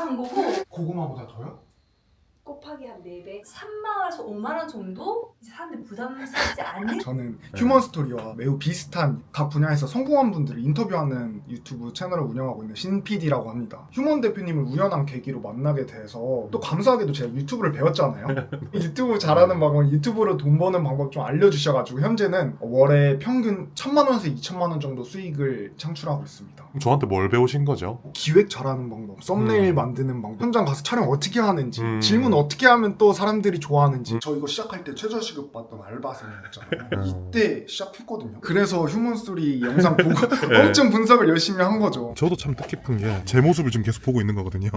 한 거고 고구마보다 더요? 곱하기 한 4배 3만원에서 5만원 정도? 이제 사람들이 부담스럽지 않은? 저는 휴먼 스토리와 매우 비슷한 각 분야에서 성공한 분들을 인터뷰하는 유튜브 채널을 운영하고 있는 신 PD라고 합니다. 휴먼 대표님을 우연한 계기로 만나게 돼서 또 감사하게도 제가 유튜브를 배웠잖아요. 유튜브 잘하는 방법, 유튜브로 돈 버는 방법 좀 알려주셔가지고 현재는 월에 평균 1,000만원에서 2,000만원 정도 수익을 창출하고 있습니다. 그럼 저한테 뭘 배우신 거죠? 기획 잘하는 방법, 썸네일 만드는 방법, 현장 가서 촬영 어떻게 하는지, 질문 어떻게 하면 또 사람들이 좋아하는지. 저 이거 시작할 때 최저시급 받던 알바생이었잖아요. 이때 시작했거든요. 그래서 휴먼 스토리 영상 보고 엄청 분석을 열심히 한 거죠. 저도 참 뜻깊은 게 제 모습을 지금 계속 보고 있는 거거든요.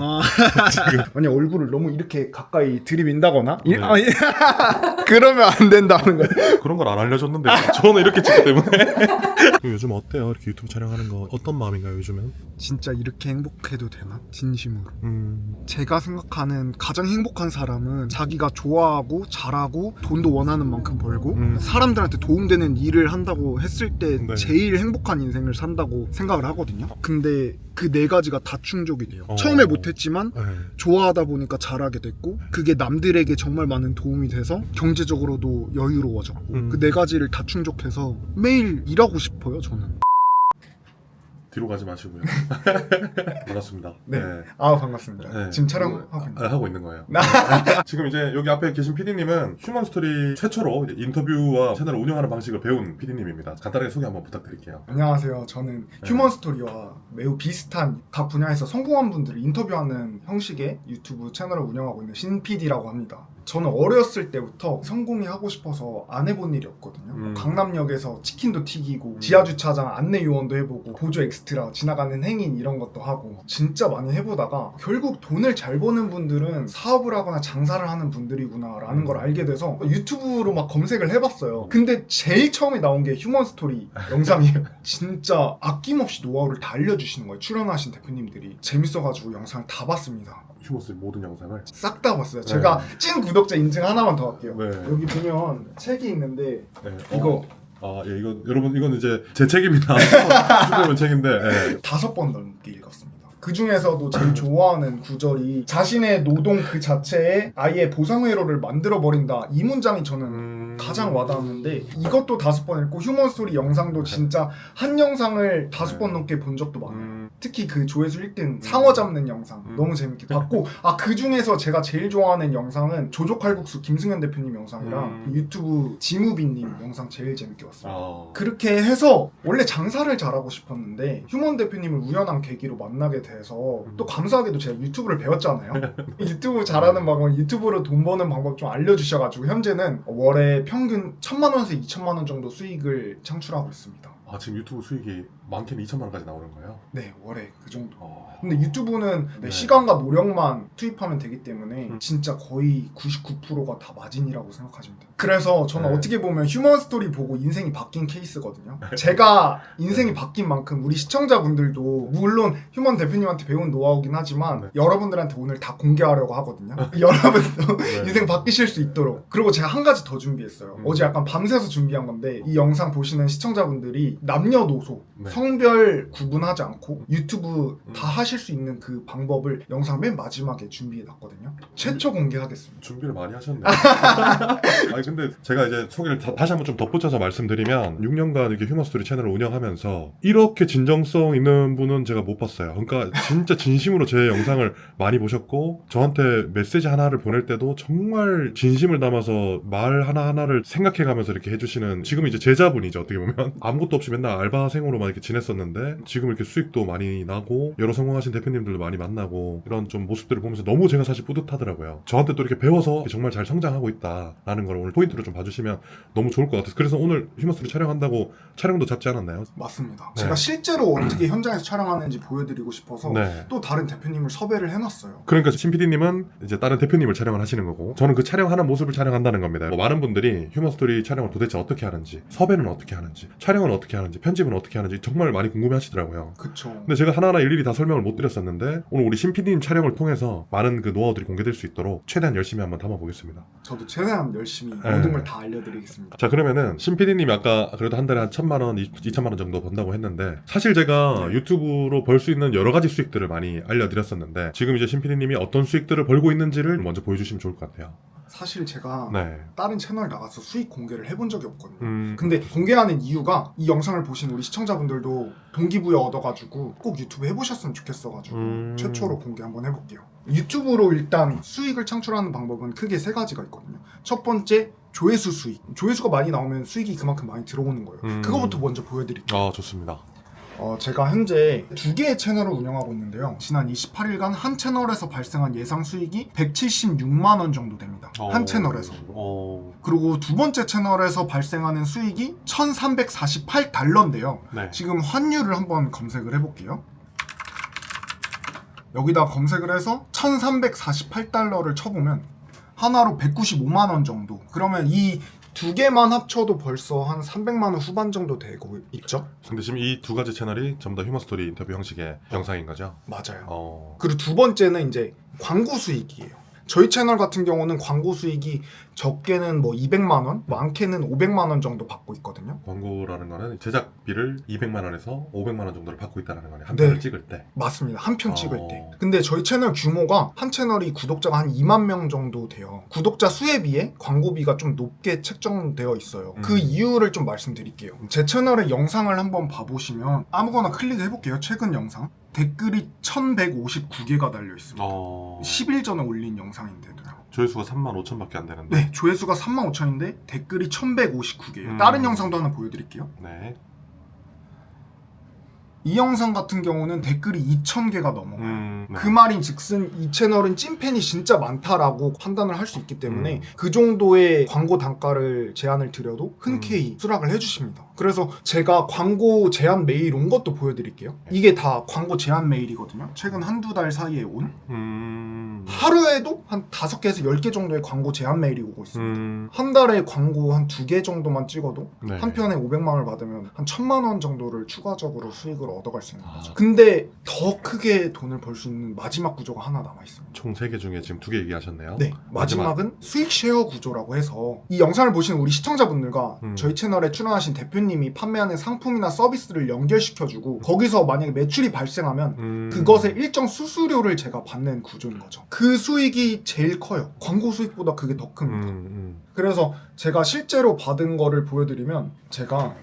지금 만약 얼굴을 너무 이렇게 가까이 들이민다거나 네. 그러면 안 된다는 거예요. 그런 걸 안 알려줬는데 저는 이렇게 찍기 때문에. 요즘 어때요? 이렇게 유튜브 촬영하는 거 어떤 마음인가요 요즘은? 진짜 이렇게 행복해도 되나? 진심으로. 제가 생각하는 가장 행복한 사람은 자기가 좋아하고 잘하고 돈도 원하는 만큼 벌고 사람들한테 도움되는 일을 한다고 했을 때 네. 제일 행복한 인생을 산다고 생각을 하거든요. 근데 그 4가지가 다 충족이 돼요. 처음에 못했지만 네. 좋아하다 보니까 잘하게 됐고 그게 남들에게 정말 많은 도움이 돼서 경제적으로도 여유로워졌고 그 4가지를 다 충족해서 매일 일하고 싶어요 저는. 뒤로 가지 마시고요. 반갑습니다. 네. 아 반갑습니다. 네. 지금 촬영하고 있나요? 하고 있는 거예요. 지금 이제 여기 앞에 계신 PD님은 휴먼 스토리 최초로 이제 인터뷰와 채널을 운영하는 방식을 배운 PD님입니다. 간단하게 소개 한번 부탁드릴게요. 안녕하세요. 저는 휴먼 스토리와 매우 비슷한 각 분야에서 성공한 분들을 인터뷰하는 형식의 유튜브 채널을 운영하고 있는 신 PD라고 합니다. 저는 어렸을 때부터 성공이 하고 싶어서 안 해본 일이 없거든요. 강남역에서 치킨도 튀기고 지하주차장 안내 요원도 해보고 보조 엑스트라 지나가는 행인 이런 것도 하고 진짜 많이 해보다가 결국 돈을 잘 버는 분들은 사업을 하거나 장사를 하는 분들이구나 라는 걸 알게 돼서 유튜브로 막 검색을 해봤어요. 근데 제일 처음에 나온 게 휴먼 스토리 영상이에요. 진짜 아낌없이 노하우를 다 알려주시는 거예요. 출연하신 대표님들이. 재밌어가지고 영상 다 봤습니다. 휴먼 스토리 모든 영상을 싹 다 봤어요. 제가 찐 구독자 인증 하나만 더 할게요. 네. 여기 보면 책이 있는데 네. 이거 예, 이거 여러분 이거는 이제 제 책입니다. 슈퍼맨 책인데. 예. 5번 넘게 읽었습니다. 그 중에서도 제일 좋아하는 구절이 자신의 노동 그 자체에 아예 보상회로를 만들어버린다. 이 문장이 저는 가장 와닿았는데 이것도 5번 읽고 휴먼 스토리 영상도 진짜 한 영상을 5번 넘게 본 적도 많아요. 특히 그 조회수 1등 상어 잡는 영상 너무 재밌게 봤고 그 중에서 제가 제일 좋아하는 영상은 조조칼국수 김승현 대표님 영상이랑 유튜브 지무비님 영상 제일 재밌게 봤어요. 그렇게 해서 원래 장사를 잘하고 싶었는데 휴먼 대표님을 우연한 계기로 만나게 돼서 또 감사하게도 제가 유튜브를 배웠잖아요. 유튜브 잘하는 방법, 유튜브로 돈 버는 방법 좀 알려주셔가지고 현재는 월에 평균 1,000만원에서 2,000만원 정도 수익을 창출하고 있습니다. 지금 유튜브 수익이 많게는 2천만 원까지 나오는 거예요? 네, 월에 그 정도. 근데 유튜브는 시간과 노력만 투입하면 되기 때문에 진짜 거의 99%가 다 마진이라고 생각하시면 돼요. 그래서 저는 어떻게 보면 휴먼 스토리 보고 인생이 바뀐 케이스거든요. 제가 인생이 바뀐 만큼 우리 시청자분들도 물론 휴먼 대표님한테 배운 노하우긴 하지만 여러분들한테 오늘 다 공개하려고 하거든요. 여러분도 인생 바뀌실 수 있도록. 그리고 제가 한 가지 더 준비했어요. 어제 약간 밤새서 준비한 건데 이 영상 보시는 시청자분들이 남녀노소 성별 구분하지 않고 유튜브 다 하실 수 있는 그 방법을 영상 맨 마지막에 준비해놨거든요. 최초 공개하겠습니다. 준비를 많이 하셨네. 근데 제가 이제 소개를 다시 한번 좀 덧붙여서 말씀드리면 6년간 이렇게 휴먼 스토리 채널을 운영하면서 이렇게 진정성 있는 분은 제가 못 봤어요. 그러니까 진짜 진심으로 제 영상을 많이 보셨고 저한테 메시지 하나를 보낼 때도 정말 진심을 담아서 말 하나하나를 생각해가면서 이렇게 해주시는 지금 이제 제자분이죠. 어떻게 보면 아무것도 없이 맨날 알바생으로만 이렇게 지냈었는데 지금 이렇게 수익도 많이 나고 여러 성공하신 대표님들도 많이 만나고 이런 좀 모습들을 보면서 너무 제가 사실 뿌듯하더라고요. 저한테 또 이렇게 배워서 정말 잘 성장하고 있다라는 걸 오늘 포인트로 좀 봐주시면 너무 좋을 것 같아서 그래서 오늘 휴먼 스토리 촬영한다고 촬영도 잡지 않았나요? 맞습니다. 네. 제가 실제로 어떻게 현장에서 촬영하는지 보여드리고 싶어서 또 다른 대표님을 섭외를 해놨어요. 그러니까 신 PD님은 이제 다른 대표님을 촬영을 하시는 거고 저는 그 촬영하는 모습을 촬영한다는 겁니다. 많은 분들이 휴먼 스토리 촬영을 도대체 어떻게 하는지 섭외는 어떻게 하는지 촬영은 어떻게 하는지 편집은 어떻게 하는지 정말 정말 많이 궁금해하시더라고요. 그쵸. 근데 제가 하나하나 일일이 다 설명을 못 드렸었는데 오늘 우리 신 PD님 촬영을 통해서 많은 그 노하우들이 공개될 수 있도록 최대한 열심히 한번 담아보겠습니다. 저도 최대한 열심히 네. 모든 걸 다 알려드리겠습니다. 자, 그러면은 신 PD님이 아까 그래도 한 달에 한 1,000만 원, 2천만 원 정도 번다고 했는데 사실 제가 네. 유튜브로 벌 수 있는 여러 가지 수익들을 많이 알려드렸었는데 지금 이제 신 PD님이 어떤 수익들을 벌고 있는지를 먼저 보여주시면 좋을 것 같아요. 사실 제가 네. 다른 채널 나가서 수익 공개를 해본 적이 없거든요. 음, 근데 공개하는 이유가 이 영상을 보신 우리 시청자분들도 동기부여 얻어가지고 꼭 유튜브 해보셨으면 좋겠어가지고 최초로 공개 한번 해볼게요. 유튜브로 일단 수익을 창출하는 방법은 크게 3가지가 있거든요. 첫 번째, 조회수 수익. 조회수가 많이 나오면 수익이 그만큼 많이 들어오는 거예요. 그거부터 먼저 보여드릴게요. 좋습니다. 제가 현재 2개의 채널을 운영하고 있는데요. 지난 28일간 한 채널에서 발생한 예상 수익이 176만 원 정도 됩니다. 한 채널에서. 그리고 두 번째 채널에서 발생하는 수익이 1348달러인데요. 네. 지금 환율을 한번 검색을 해볼게요. 여기다 검색을 해서 1348달러를 쳐보면 하나로 195만 원 정도. 그러면 이 2개만 합쳐도 벌써 한 300만 원 후반 정도 되고 있죠? 근데 지금 이 2가지 채널이 전부 다 휴머스토리 인터뷰 형식의 영상인 거죠? 맞아요. 그리고 두 번째는 이제 광고 수익이에요. 저희 채널 같은 경우는 광고 수익이 적게는 뭐 200만 원, 많게는 500만 원 정도 받고 있거든요. 광고라는 거는 제작비를 200만 원에서 500만 원 정도를 받고 있다는 거네요. 한 편을 네. 찍을 때. 맞습니다. 한 편 찍을 때. 근데 저희 채널 규모가 한 채널이 구독자가 한 2만 명 정도 돼요. 구독자 수에 비해 광고비가 좀 높게 책정되어 있어요. 그 이유를 좀 말씀드릴게요. 제 채널의 영상을 한번 봐보시면 아무거나 클릭해볼게요. 최근 영상. 댓글이 1159개가 달려 있습니다. 10일 전에 올린 영상인데도요. 조회수가 35,000밖에 안 되는데. 네, 조회수가 35,000인데 댓글이 1159개예요. 다른 영상도 하나 보여드릴게요. 네. 이 영상 같은 경우는 댓글이 2,000개가 넘어요. 네. 그 말인 즉슨 이 채널은 찐팬이 진짜 많다라고 판단을 할 수 있기 때문에 그 정도의 광고 단가를 제안을 드려도 흔쾌히 수락을 해주십니다. 그래서 제가 광고 제안 메일 온 것도 보여드릴게요. 이게 다 광고 제안 메일이거든요. 최근 한두 달 사이에 온. 하루에도 한 5개에서 10개 정도의 광고 제안 메일이 오고 있습니다. 한 달에 광고 한 2개 정도만 찍어도 네. 한 편에 500만 원을 받으면 한 1,000만 원 정도를 추가적으로 수익을 얻어갈 수 있는 거죠. 근데 더 크게 돈을 벌 수 있는 마지막 구조가 하나 남아있습니다. 총 3개 중에 지금 2개 얘기하셨네요. 네, 마지막은 수익 쉐어 구조라고 해서 이 영상을 보시는 우리 시청자분들과 저희 채널에 출연하신 대표님이 판매하는 상품이나 서비스를 연결시켜주고 거기서 만약에 매출이 발생하면 그것의 일정 수수료를 제가 받는 구조인 거죠. 그 수익이 제일 커요. 광고 수익보다 그게 더 큽니다. 그래서 제가 실제로 받은 거를 보여드리면 제가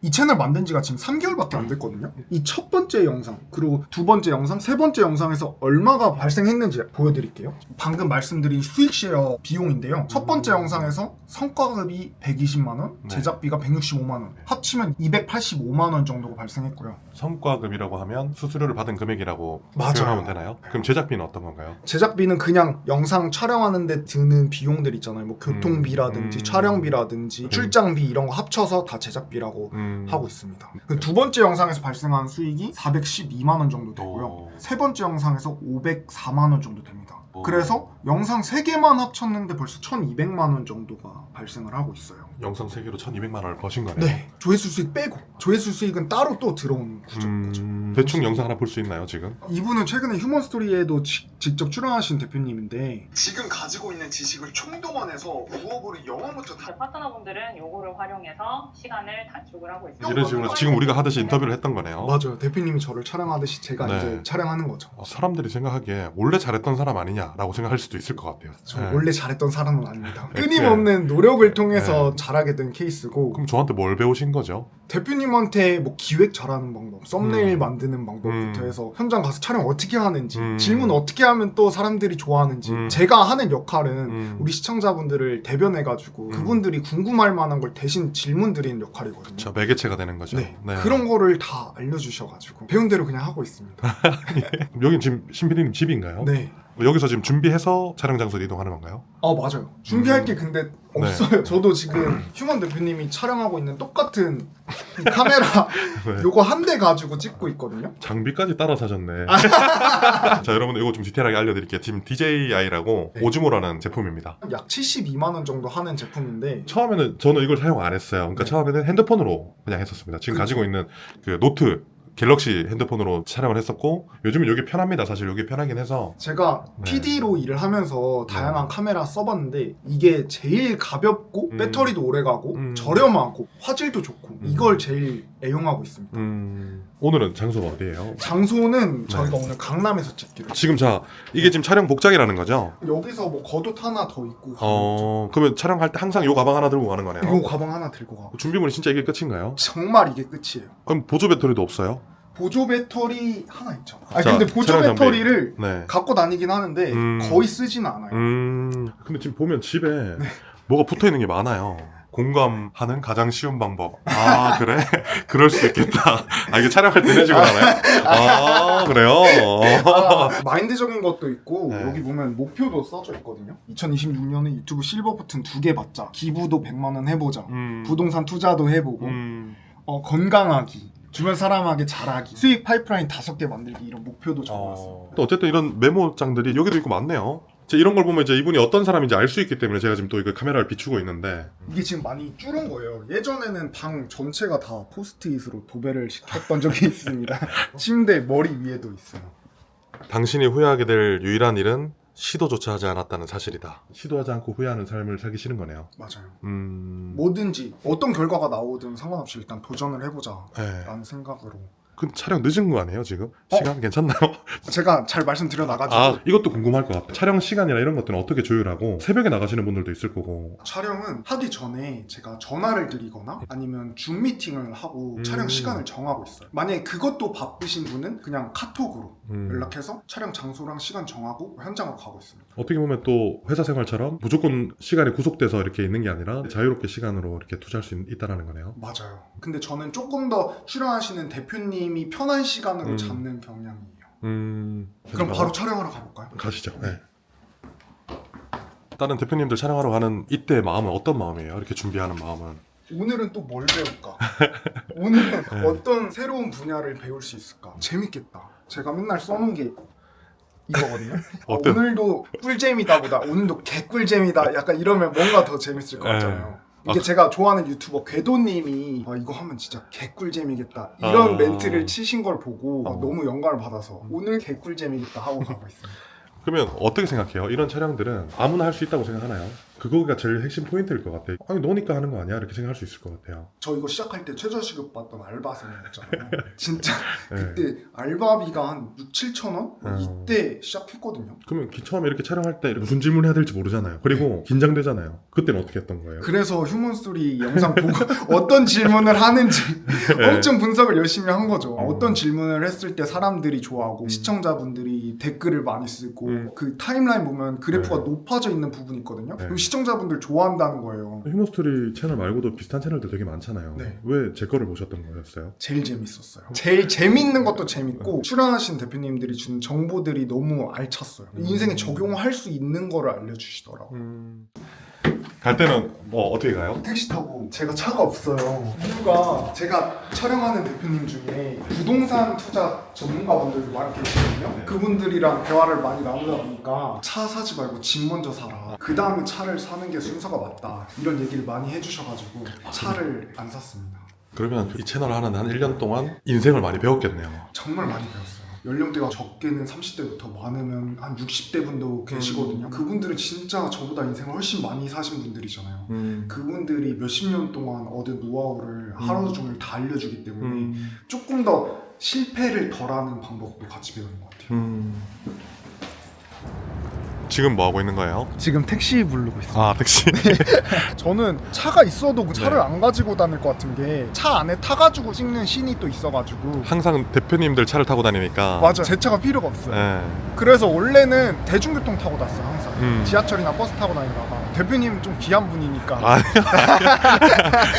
이 채널 만든 지가 지금 3개월밖에 안 됐거든요. 이 첫 번째 영상, 그리고 두 번째 영상, 세 번째 영상에서 얼마가 발생했는지 보여드릴게요. 방금 말씀드린 수익 쉐어 비용인데요. 첫 번째 영상에서 성과급이 120만 원, 제작비가 165만 원, 합치면 285만 원 정도가 발생했고요. 성과급이라고 하면 수수료를 받은 금액이라고 맞아요. 표현하면 되나요? 그럼 제작비는 어떤 건가요? 제작비는 그냥 영상 촬영하는 데 드는 비용들 있잖아요. 뭐 교통비라든지 촬영비라든지 출장비 이런 거 합쳐서 다 제작비라고 하고 있습니다. 그 두 번째 영상에서 발생한 수익이 412만 원 정도 되고요. 세 번째 영상에서 504만 원 정도 됩니다. 그래서 영상 3개만 합쳤는데 벌써 1,200만 원 정도가 발생을 하고 있어요. 영상 3개로 1,200만 원을 버신 거네요. 네, 조회수 수익 빼고 조회수 수익은 따로 또 들어오는 구조인 거죠. 대충 영상 하나 볼 수 있나요 지금? 이분은 최근에 휴먼스토리에도 직접 출연하신 대표님인데 지금 가지고 있는 지식을 총동원해서 부업으로 영어부터 다 파트너분들은 요거를 활용해서 시간을 단축을 하고 있습니다. 이런 식으로 지금 우리가 하듯이 인터뷰를 했던 거네요. 맞아요. 대표님이 저를 촬영하듯이 제가 네. 이제 촬영하는 거죠. 사람들이 생각하기에 원래 잘했던 사람 아니냐라고 생각할 수도 있을 것 같아요. 저 네. 원래 잘했던 사람은 아닙니다. 끊임없는 노력을 통해서 네. 잘하게 된 케이스고 그럼 저한테 뭘 배우신 거죠? 대표님한테 뭐 기획 잘하는 방법, 썸네일 만드는 방법부터 해서 현장 가서 촬영 어떻게 하는지, 질문 어떻게 하면 또 사람들이 좋아하는지, 제가 하는 역할은 우리 시청자분들을 대변해가지고 그분들이 궁금할 만한 걸 대신 질문 드리는 역할이거든요. 저 매개체가 되는 거죠. 네. 그런 거를 다 알려주셔가지고 배운 대로 그냥 하고 있습니다. 여긴 지금 신PD님 집인가요? 네. 여기서 지금 준비해서 촬영 장소로 이동하는 건가요? 맞아요. 준비할 게 근데 없어요. 저도 지금 휴먼 대표님이 촬영하고 있는 똑같은 이 카메라 네. 요거 한 대 가지고 찍고 있거든요. 장비까지 따라 사셨네. 자, 여러분 이거 좀 디테일하게 알려드릴게요. 지금 DJI라고 네. 오즈모라는 제품입니다. 약 72만 원 정도 하는 제품인데 처음에는 저는 이걸 사용 안 했어요. 그러니까 네. 처음에는 핸드폰으로 그냥 했었습니다. 지금 가지고 있는 그 노트 갤럭시 핸드폰으로 촬영을 했었고 요즘은 이게 편합니다. 사실 이게 편하긴 해서 제가 네. PD로 일을 하면서 다양한 카메라 써봤는데 이게 제일 가볍고 배터리도 오래가고 저렴하고 화질도 좋고 이걸 제일 애용하고 있습니다. 오늘은 장소가 어디예요? 장소는 저희가 오늘 강남에서 찍기로 했어요. 지금 자 이게 지금 촬영 복장이라는 거죠? 여기서 뭐 겉옷 하나 더 입고 그러면 촬영할 때 항상 요 가방 하나 들고 가는 거네요? 이 가방 하나 들고 가고 준비물이 진짜 이게 끝인가요? 정말 이게 끝이에요. 그럼 보조 배터리도 없어요? 보조 배터리 하나 있죠. 자, 근데 보조 촬영 장비. 배터리를 네. 갖고 다니긴 하는데 거의 쓰지는 않아요. 근데 지금 보면 집에 뭐가 붙어 있는 게 많아요. 공감하는 가장 쉬운 방법. 아, 그래? 그럴 수 있겠다. 아, 이게 촬영할 때 내주고 나나요? 아, 그래요? 마인드적인 것도 있고 네. 여기 보면 목표도 써져 있거든요. 2026년에 유튜브 실버 버튼 2개 받자. 기부도 100만 원 해보자. 부동산 투자도 해보고 건강하기. 주변 사람에게 잘하기, 수익 파이프라인 5개 만들기 이런 목표도 적어놨어요. 또 어쨌든 이런 메모장들이 여기도 있고 많네요. 이런 걸 보면 이제 이분이 어떤 사람인지 알 수 있기 때문에 제가 지금 또 이거 카메라를 비추고 있는데 이게 지금 많이 줄은 거예요. 예전에는 방 전체가 다 포스트잇으로 도배를 시켰던 적이 있습니다. 침대 머리 위에도 있어요. 당신이 후회하게 될 유일한 일은 시도조차 하지 않았다는 사실이다. 시도하지 않고 후회하는 삶을 살기 싫은 거네요. 맞아요. 뭐... 뭐든지 어떤 결과가 나오든 상관없이 일단 도전을 해보자 네. 라는 생각으로. 그 촬영 늦은 거 아니에요 지금? 시간 괜찮나요? 제가 잘 말씀드려 나가지고 아 이것도 궁금할 것 같아요. 촬영 시간이나 이런 것들은 어떻게 조율하고 새벽에 나가시는 분들도 있을 거고 촬영은 하기 전에 제가 전화를 드리거나 아니면 줌 미팅을 하고 촬영 시간을 정하고 있어요. 만약에 그것도 바쁘신 분은 그냥 카톡으로 연락해서 촬영 장소랑 시간 정하고 현장으로 가고 있습니다. 어떻게 보면 또 회사 생활처럼 무조건 시간이 구속돼서 이렇게 있는 게 아니라 자유롭게 시간으로 이렇게 투자할 수 있다는 거네요. 맞아요. 근데 저는 조금 더 출연하시는 대표님이 편한 시간으로 잡는 경향이에요. 그럼 바로 촬영하러 가볼까요? 가시죠. 네. 다른 대표님들 촬영하러 가는 이때의 마음은 어떤 마음이에요? 이렇게 준비하는 마음은? 오늘은 또 뭘 배울까? 오늘은 네. 어떤 새로운 분야를 배울 수 있을까? 재밌겠다. 제가 맨날 써놓은 게 이거거든요. 어때요? 오늘도 꿀잼이다 보다 오늘도 개꿀잼이다 약간 이러면 뭔가 더 재밌을 것 같잖아요. 이게 제가 좋아하는 유튜버 궤도님이 이거 하면 진짜 개꿀잼이겠다 이런 멘트를 치신 걸 보고 너무 영감을 받아서 오늘 개꿀잼이겠다 하고 가고 있습니다. 그러면 어떻게 생각해요? 이런 촬영들은 아무나 할 수 있다고 생각하나요? 그거가 제일 핵심 포인트일 것 같아요. 아니 너니까 하는 거 아니야? 이렇게 생각할 수 있을 것 같아요. 저 이거 시작할 때 최저시급 받던 알바생이었잖아요. 진짜 네. 그때 알바비가 한 6-7천 원? 이때 시작했거든요. 그러면 처음에 이렇게 촬영할 때 무슨 질문 해야 될지 모르잖아요. 그리고 긴장되잖아요. 그때는 어떻게 했던 거예요? 그래서 휴먼스토리 영상 보고 어떤 질문을 하는지 엄청 분석을 열심히 한 거죠. 어떤 질문을 했을 때 사람들이 좋아하고 시청자분들이 댓글을 많이 쓰고 그 타임라인 보면 그래프가 높아져 있는 부분이 있거든요. 그럼 시청자분들 좋아한다는 거예요. 휴먼스토리 채널 말고도 비슷한 채널들 되게 많잖아요. 네. 왜 제 거를 보셨던 거였어요? 제일 재밌었어요. 제일 재밌는 것도 재밌고 출연하신 대표님들이 주는 정보들이 너무 알찼어요. 인생에 적용할 수 있는 거를 알려주시더라고요. 갈 때는 뭐 어떻게 가요? 택시 타고 제가 차가 없어요. 이유가 제가 촬영하는 대표님 중에 부동산 투자 전문가분들도 많이 계시거든요. 그분들이랑 대화를 많이 나누다 보니까 차 사지 말고 집 먼저 사라. 그 다음에 차를 사는 게 순서가 맞다. 이런 얘기를 많이 해주셔가지고 차를 안 샀습니다. 그러면 이 채널을 하는 한 1년 동안 인생을 많이 배웠겠네요. 정말 많이 배웠어요. 연령대가 적게는 30대부터 많으면 한 60대 분도 계시거든요. 그분들은 진짜 저보다 인생을 훨씬 많이 사신 분들이잖아요. 그분들이 몇십 년 동안 얻은 노하우를 하루 종일 다 알려주기 때문에 조금 더 실패를 덜하는 방법도 같이 배우는 것 같아요. 지금 뭐 하고 있는 거예요? 지금 택시 부르고 있어요. 아 택시. 저는 차가 있어도 그 차를 안 가지고 다닐 것 같은 게 차 안에 타가지고 찍는 씬이 또 있어가지고 항상 대표님들 차를 타고 다니니까. 맞아 제 차가 필요가 없어요. 네. 그래서 원래는 대중교통 타고 다녔어요 항상. 지하철이나 버스 타고 다니다가 대표님 좀 귀한 분이니까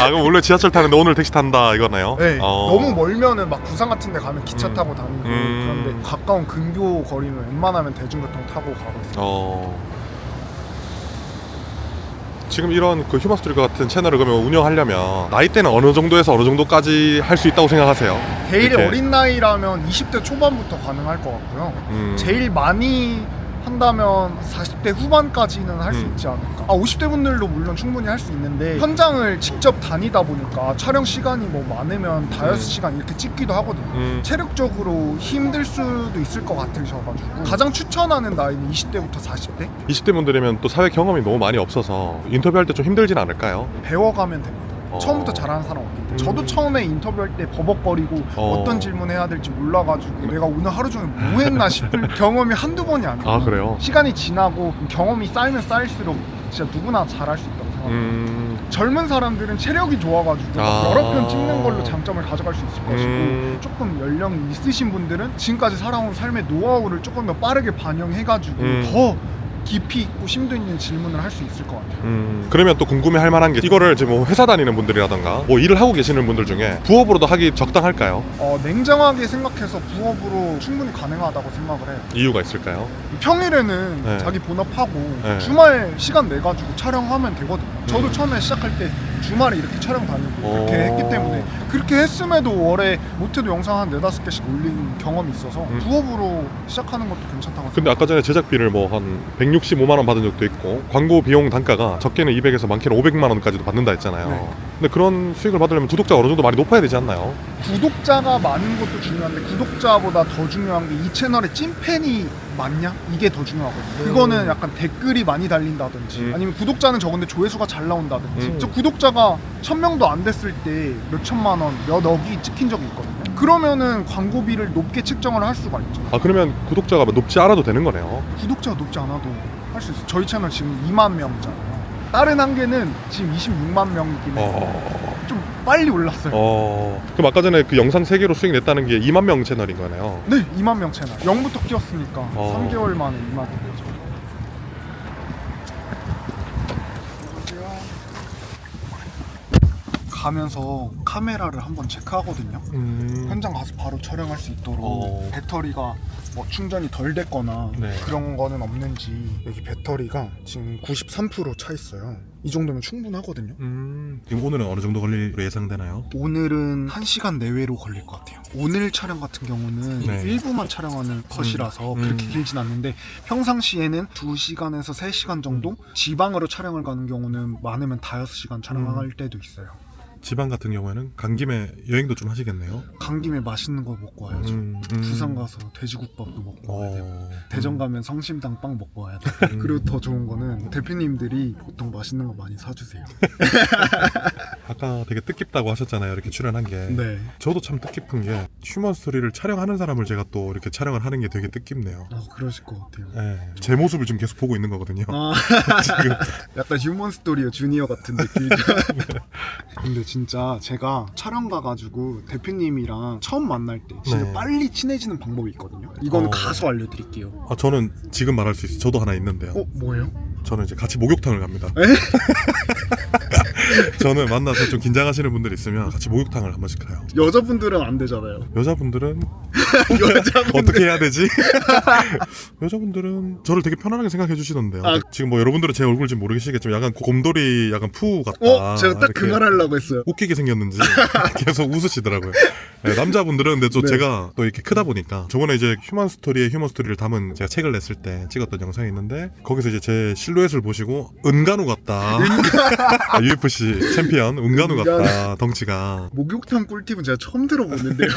그럼 원래 지하철 타는데 오늘 택시 탄다 이거네요? 네, 너무 멀면은 막 부산 같은 데 가면 기차 타고 다니고 그런데 가까운 근교 거리는 웬만하면 대중교통 타고 가고 있어요. 지금 이런 그 휴먼스토리 같은 채널을 그러면 운영하려면 나이대는 어느 정도에서 어느 정도까지 할 수 있다고 생각하세요? 제일 이렇게. 어린 나이라면 20대 초반부터 가능할 것 같고요. 제일 많이 한다면 40대 후반까지는 할 수 있지 않을까. 50대 분들도 물론 충분히 할 수 있는데 현장을 직접 다니다 보니까 촬영 시간이 뭐 많으면 5시간 이렇게 찍기도 하거든요. 체력적으로 힘들 수도 있을 것 같으셔가지고 가장 추천하는 나이는 20대부터 40대? 20대 분들이면 또 사회 경험이 너무 많이 없어서 인터뷰할 때 좀 힘들진 않을까요? 배워가면 됩니다. 처음부터 잘하는 사람 없기 때문에 저도 처음에 인터뷰할 때 버벅거리고 어떤 질문 해야 될지 몰라가지고 내가 오늘 하루 종일 뭐 했나 싶을 경험이 한두 번이 아니에요. 그래요? 시간이 지나고 경험이 쌓이면 쌓일수록 진짜 누구나 잘할 수 있다고 생각합니다. 젊은 사람들은 체력이 좋아가지고 여러 편 찍는 걸로 장점을 가져갈 수 있을 것이고 조금 연령이 있으신 분들은 지금까지 살아온 삶의 노하우를 조금 더 빠르게 반영해가지고 더 깊이 있고 심도 있는 질문을 할 수 있을 것 같아요. 그러면 또 궁금해할 만한 게 이거를 지금 뭐 회사 다니는 분들이라던가 뭐 일을 하고 계시는 분들 중에 부업으로도 하기 적당할까요? 냉정하게 생각해서 부업으로 충분히 가능하다고 생각을 해요. 이유가 있을까요? 평일에는 네. 자기 본업하고 네. 주말 시간 내가지고 촬영하면 되거든요. 저도 처음에 시작할 때 주말에 이렇게 촬영 다니고 그렇게 했기 때문에 그렇게 했음에도 월에 못해도 영상 한 4-5개씩 올린 경험이 있어서 부업으로 시작하는 것도 괜찮다고 근데 아까 전에 제작비를 뭐 한 165만 원 받은 적도 있고 광고 비용 단가가 적게는 200에서 많게는 500만 원까지도 받는다 했잖아요. 네. 근데 그런 수익을 받으려면 구독자가 어느 정도 많이 높아야 되지 않나요? 구독자가 많은 것도 중요한데 구독자보다 더 중요한 게 이 채널에 찐팬이 많냐? 이게 더 중요하거든요. 그거는 약간 댓글이 많이 달린다든지 아니면 구독자는 적은데 조회수가 잘 나온다든지 저 구독자가 1000명도 안 됐을 때 몇천만 원, 몇억이 찍힌 적이 있거든요. 그러면은 광고비를 높게 책정을 할 수가 있죠. 그러면 구독자가 높지 않아도 되는 거네요. 구독자가 높지 않아도 할 수 있어요. 저희 채널 지금 2만 명이잖아요. 다른 한계는 지금 26만 명이긴 해요. 좀 빨리 올랐어요. 그럼 아까 전에 그 영상 3개로 수익 냈다는 게 2만 명 채널인 거네요. 네, 2만 명 채널. 0부터 키웠으니까 3개월 만에 2만 된 거죠. 가면서 카메라를 한번 체크하거든요. 현장 가서 바로 촬영할 수 있도록 배터리가 뭐 충전이 덜 됐거나 그런 거는 없는지. 여기 배터리가 지금 93% 차 있어요. 이 정도면 충분하거든요. 지금 오늘은 어느 정도 걸릴 예상되나요? 오늘은 1시간 내외로 걸릴 것 같아요. 오늘 촬영 같은 경우는 일부만 촬영하는 컷이라서 그렇게 길진 않는데 평상시에는 2시간에서 3시간 정도? 지방으로 촬영을 가는 경우는 많으면 5시간 촬영할 때도 있어요. 지방 같은 경우에는 간 김에 여행도 좀 하시겠네요. 간 김에 맛있는 거 먹고 와야죠. 부산 가서 돼지국밥도 먹고 와야 돼요. 대전 가면 성심당 빵 먹고 와야 돼요. 그리고 더 좋은 거는 대표님들이 보통 맛있는 거 많이 사주세요. 아까 되게 뜻깊다고 하셨잖아요. 이렇게 출연한 게. 네. 저도 참 뜻깊은 게 휴먼 스토리를 촬영하는 사람을 제가 또 이렇게 촬영을 하는 게 되게 뜻깊네요. 그러실 것 같아요. 네. 제 모습을 지금 계속 보고 있는 거거든요. 지금 약간 휴먼 스토리어 주니어 같은 느낌이죠. 근데 진짜 제가 촬영 가가지고 대표님이랑 처음 만날 때 진짜 빨리 친해지는 방법이 있거든요. 이건 가서 알려드릴게요. 저는 지금 말할 수 있어요. 저도 하나 있는데요. 뭐예요? 저는 이제 같이 목욕탕을 갑니다. 저는 만나서 좀 긴장하시는 분들 있으면 같이 목욕탕을 한 번씩 가요. 여자분들은 안 되잖아요. 여자분들은 어떻게 해야 되지? 여자분들은 저를 되게 편안하게 생각해 주시던데요. 지금 뭐 여러분들은 제 얼굴 지금 모르시겠지만 약간 곰돌이 약간 푸 같다. 제가 딱 그 말 하려고 했어요. 웃기게 생겼는지 계속 웃으시더라고요. 네, 남자분들은 근데 또 제가 또 이렇게 크다 보니까 저번에 이제 휴먼 스토리에 휴먼 스토리를 담은 제가 책을 냈을 때 찍었던 영상이 있는데 거기서 이제 제 실루엣을 보시고 은간우 같다. UFC 챔피언 은간우 같다. 덩치가. 목욕탕 꿀팁은 제가 처음 들어보는데요.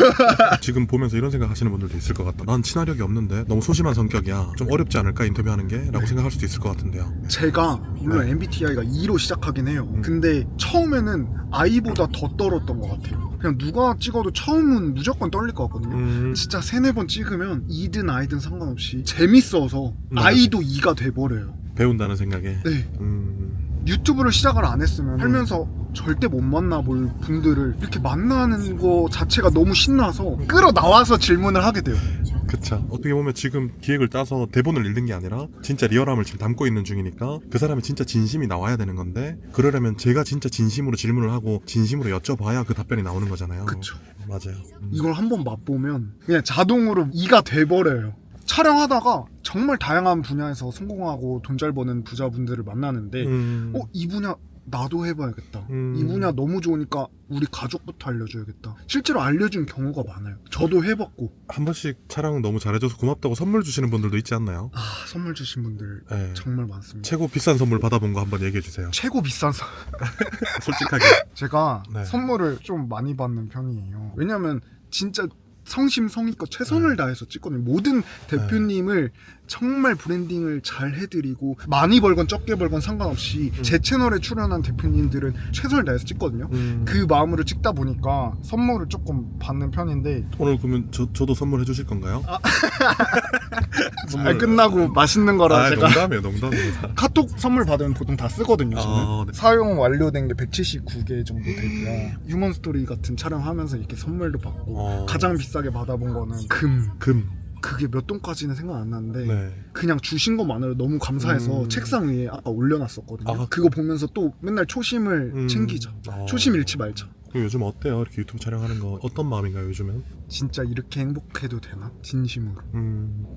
지금 보면서 이런 생각 하시는 분들도 있을 것 같다. 난 친화력이 없는데 너무 소심한 성격이야. 좀 어렵지 않을까 인터뷰하는 게? 라고 생각할 수도 있을 것 같은데요. 제가 물론 MBTI가 E로 시작하긴 해요. 근데 처음에는 I보다 더 떨었던 것 같아요. 그냥 누가 찍어도 처음은 무조건 떨릴 것 같거든요. 진짜 3-4번 찍으면 E든 I든 상관없이 재밌어서 I도 E가 돼버려요. 배운다는 생각에. 네. 유튜브를 시작을 안 했으면 살면서 절대 못 만나볼 분들을 이렇게 만나는 거 자체가 너무 신나서 끌어나와서 질문을 하게 돼요. 그쵸. 어떻게 보면 지금 기획을 짜서 대본을 읽는 게 아니라 진짜 리얼함을 지금 담고 있는 중이니까 그 사람이 진짜 진심이 나와야 되는 건데 그러려면 제가 진짜 진심으로 질문을 하고 진심으로 여쭤봐야 그 답변이 나오는 거잖아요. 그쵸. 맞아요. 이걸 한번 맛보면 그냥 자동으로 이가 돼버려요. 촬영하다가 정말 다양한 분야에서 성공하고 돈 잘 버는 부자분들을 만나는데 이 분야 나도 해봐야겠다. 이 분야 너무 좋으니까 우리 가족부터 알려줘야겠다. 실제로 알려준 경우가 많아요. 저도 해봤고. 한 번씩 촬영 너무 잘해줘서 고맙다고 선물 주시는 분들도 있지 않나요? 선물 주신 분들 네. 정말 많습니다. 최고 비싼 선물 받아본 거 한번 얘기해 주세요. 최고 비싼 솔직하게. 제가 네. 선물을 좀 많이 받는 편이에요. 왜냐면 진짜 성심성의껏 최선을 다해서 찍거든요. 모든 대표님을 정말 브랜딩을 잘 해드리고 많이 벌건 적게 벌건 상관없이 제 채널에 출연한 대표님들은 최선을 다해서 찍거든요. 그 마음으로 찍다 보니까 선물을 조금 받는 편인데 오늘 그러면 저도 선물해 주실 건가요? 잘 끝나고 맛있는 거라 제가 농담입니다. 카톡 선물 받으면 보통 다 쓰거든요. 저는 네. 사용 완료된 게 179개 정도 되고요. 휴먼 스토리 같은 촬영하면서 이렇게 선물도 받고 가장 비싸게 받아본 거는 금. 그게 몇 돈까지는 생각 안 나는데 네. 그냥 주신 것만으로 너무 감사해서 책상 위에 아까 올려놨었거든요. 그거 보면서 또 맨날 초심을 챙기자. 초심 잃지 말자. 그럼 요즘 어때요? 이렇게 유튜브 촬영하는 거 어떤 마음인가요 요즘은? 진짜 이렇게 행복해도 되나? 진심으로.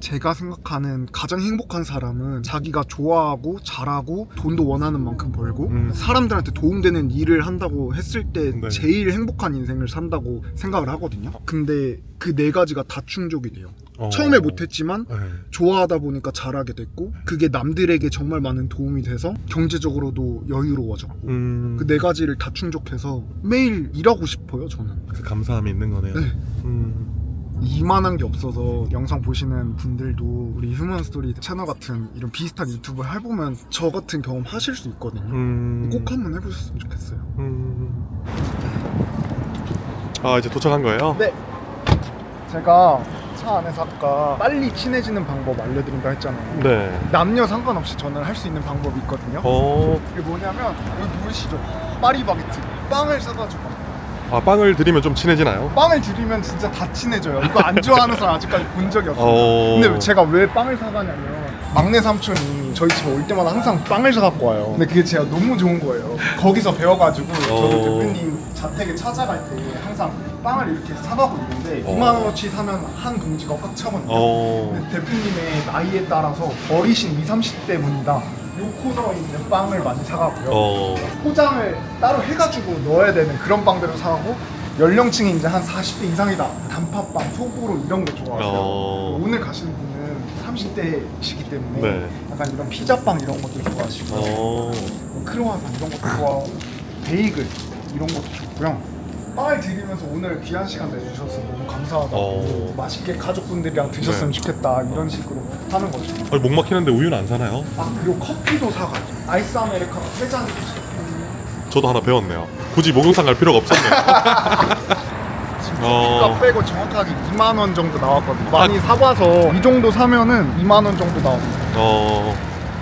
제가 생각하는 가장 행복한 사람은 자기가 좋아하고 잘하고 돈도 원하는 만큼 벌고 사람들한테 도움되는 일을 한다고 했을 때 네. 제일 행복한 인생을 산다고 생각을 하거든요. 근데 그 네 가지가 다 충족이 돼요. 처음에 못했지만 네. 좋아하다 보니까 잘하게 됐고 그게 남들에게 정말 많은 도움이 돼서 경제적으로도 여유로워졌고 그 네 가지를 다 충족해서 매일 일하고 싶어요. 저는 그 감사함이 있는 거네요. 네. 이만한 게 없어서 영상 보시는 분들도 우리 휴먼 스토리 채널 같은 이런 비슷한 유튜브 해보면 저 같은 경험 하실 수 있거든요. 꼭 한번 해보셨으면 좋겠어요. 이제 도착한 거예요? 네. 제가 차 안에서 아까 빨리 친해지는 방법 알려드린다 했잖아요. 네. 남녀 상관없이 저는 할 수 있는 방법이 있거든요. 그게 뭐냐면 여기 보이시죠? 파리바게트 빵을 사가지고 빵을 드리면 좀 친해지나요? 빵을 드리면 진짜 다 친해져요. 이거 안 좋아하는 사람 아직까지 본 적이 없어요. 근데 제가 왜 빵을 사가냐면 막내 삼촌이 저희 집에 올 때마다 항상 빵을 사갖고 와요. 근데 그게 제가 너무 좋은 거예요. 거기서 배워가지고 저도 대표님 자택에 찾아갈 때 항상 빵을 이렇게 사가고 있는데 2만 원어치 사면 한 봉지가 꽉 차거든요. 근데 대표님의 나이에 따라서 어리신 20, 30대 분이다 요 코너에 있는 빵을 많이 사가고요. 포장을 따로 해가지고 넣어야 되는 그런 빵들을 사가고 연령층이 이제 한 40대 이상이다. 단팥빵, 소보로 이런 거 좋아하세요. 오늘 가시는 분은 30대시기 때문에 네. 약간 이런 피자빵 이런 것도 좋아하시고 뭐 크로와상 이런 것도 좋아하고 베이글 이런 것도 좋고요. 빵을 드리면서 오늘 귀한 시간 내주셔서 너무 감사하다고 맛있게 가족분들이랑 드셨으면 좋겠다 이런 식으로 하는 거죠. 목 막히는데 우유는 안 사나요? 그리고 커피도 사가죠. 아이스 아메리카노 3잔 드시고 저도 하나 배웠네요. 굳이 목욕탕 갈 필요가 없었네요. 값 빼고 정확하게 2만 원 정도 나왔거든요. 많이 사봐서 이 정도 사면은 2만 원 정도 나옵니다.